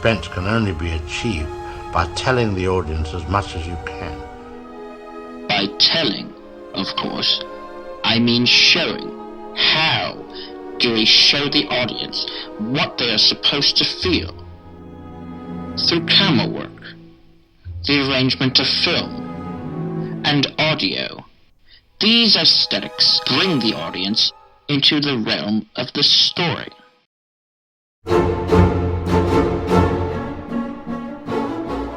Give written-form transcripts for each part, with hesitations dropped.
suspense can only be achieved by telling the audience as much as you can. By telling, of course, I mean showing. How do we show the audience what they are supposed to feel? Through camera work, the arrangement of film, and audio. These aesthetics bring the audience into the realm of the story.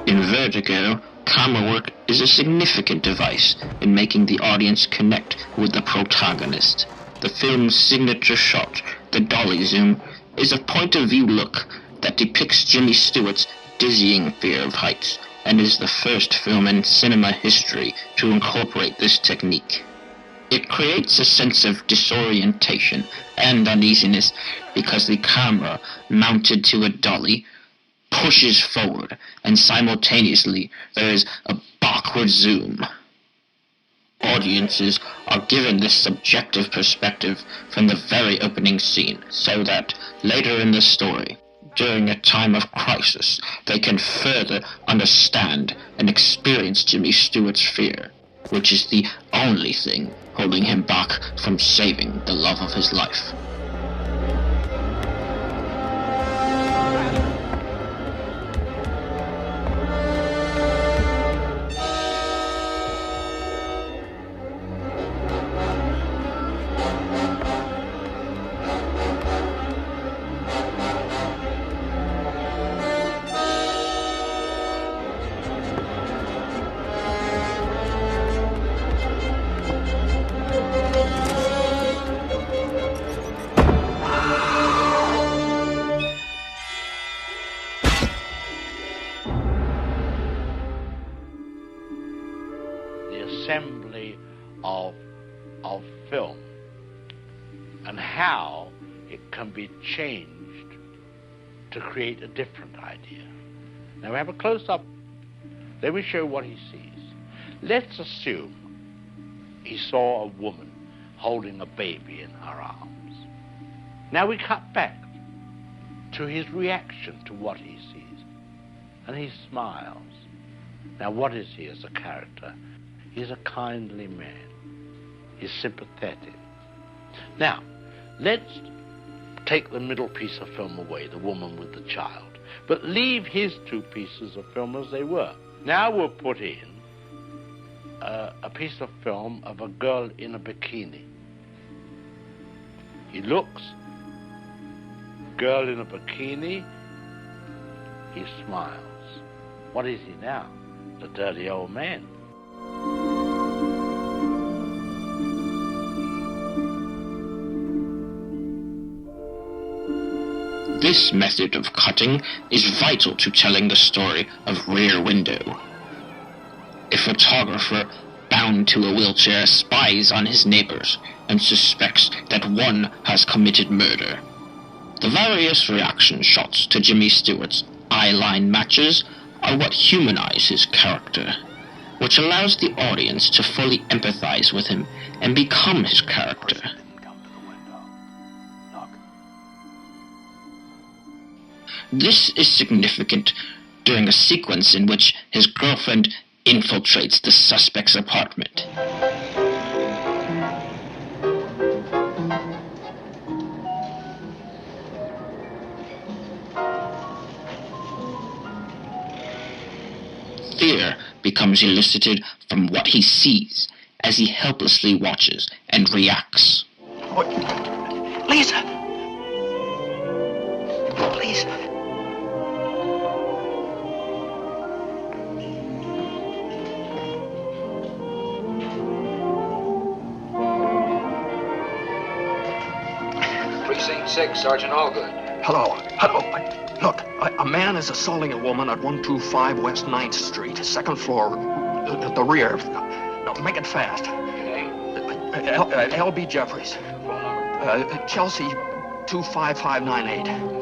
In Vertigo, camera work is a significant device in making the audience connect with the protagonist. The film's signature shot, the dolly zoom, is a point-of-view look that depicts Jimmy Stewart's dizzying fear of heights, and is the first film in cinema history to incorporate this technique. It creates a sense of disorientation and uneasiness because the camera, mounted to a dolly, pushes forward, and simultaneously there is a backward zoom. Audiences are given this subjective perspective from the very opening scene, so that later in the story, during a time of crisis, they can further understand and experience Jimmy Stewart's fear, which is the only thing holding him back from saving the love of his life. Assembly of film and how it can be changed to create a different idea. Now we have a close-up. Then we show what he sees. Let's assume he saw a woman holding a baby in her arms. Now we cut back to his reaction to what he sees, and he smiles. Now what is he as a character? He's a kindly man. He's sympathetic. Now, let's take the middle piece of film away, the woman with the child, but leave his two pieces of film as they were. Now we'll put in a piece of film of a girl in a bikini. He looks, girl in a bikini, he smiles. What is he now? The dirty old man. This method of cutting is vital to telling the story of Rear Window. A photographer bound to a wheelchair spies on his neighbors and suspects that one has committed murder. The various reaction shots to Jimmy Stewart's eye-line matches are what humanize his character, which allows the audience to fully empathize with him and become his character. This is significant during a sequence in which his girlfriend infiltrates the suspect's apartment. Fear becomes elicited from what he sees as he helplessly watches and reacts. What? Lisa! Please. Precinct 6, Sergeant Allgood. Hello. Look, a man is assaulting a woman at 125 West 9th Street, second floor, at the rear. No, make it fast. L.B. Jeffries. Phone number. Chelsea 25598.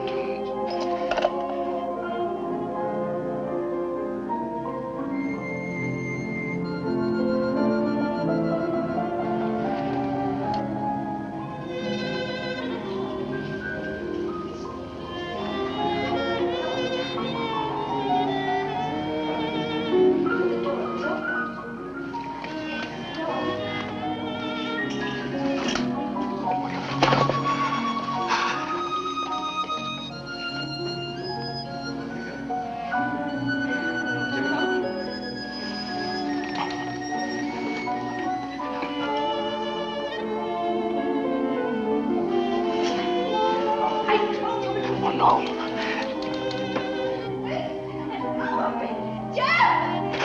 No.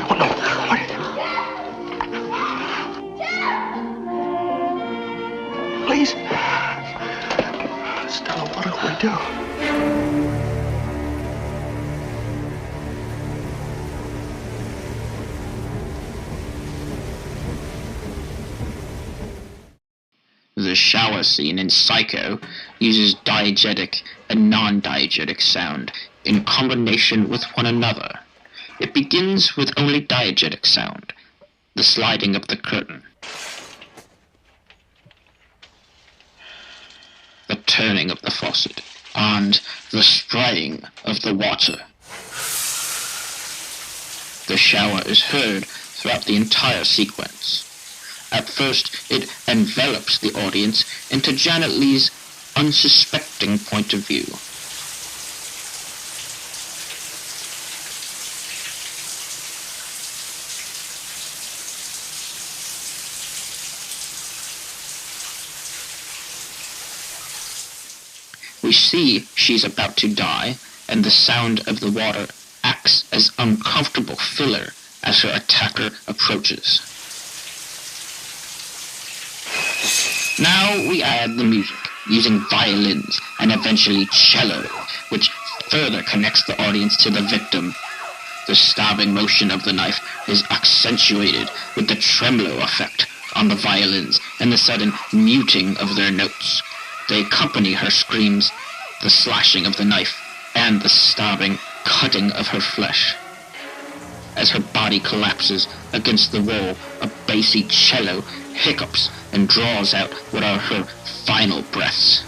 Oh, no. What? Please. Stella, what do we do? The shower scene in Psycho uses diegetic and non-diegetic sound in combination with one another. It begins with only diegetic sound, the sliding of the curtain, the turning of the faucet, and the spraying of the water. The shower is heard throughout the entire sequence. At first, it envelops the audience into Janet Leigh's unsuspecting point of view. We see she's about to die, and the sound of the water acts as uncomfortable filler as her attacker approaches. Now we add the music, using violins and eventually cello, which further connects the audience to the victim. The stabbing motion of the knife is accentuated with the tremolo effect on the violins and the sudden muting of their notes. They accompany her screams, the slashing of the knife, and the stabbing, cutting of her flesh. As her body collapses against the wall, a bassy cello hiccups and draws out what are her final breaths.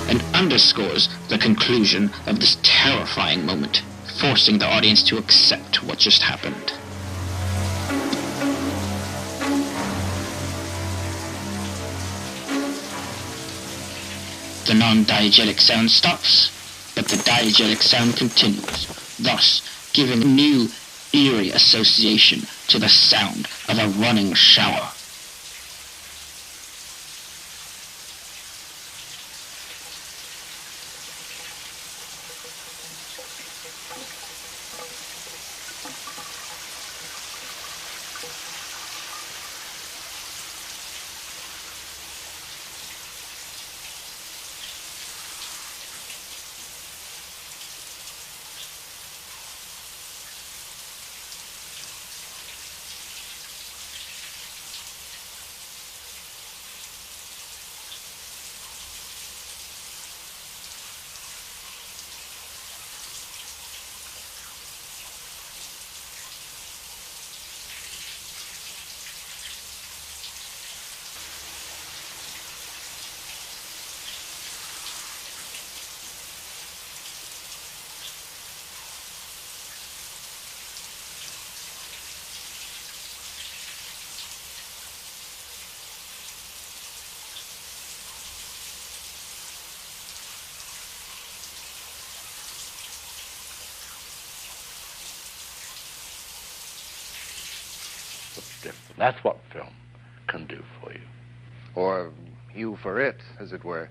And underscores the conclusion of this terrifying moment, forcing the audience to accept what just happened. The non-diegetic sound stops, but the diegetic sound continues, thus giving a new, eerie association to the sound of a running shower. That's what film can do for you. Or you for it, as it were.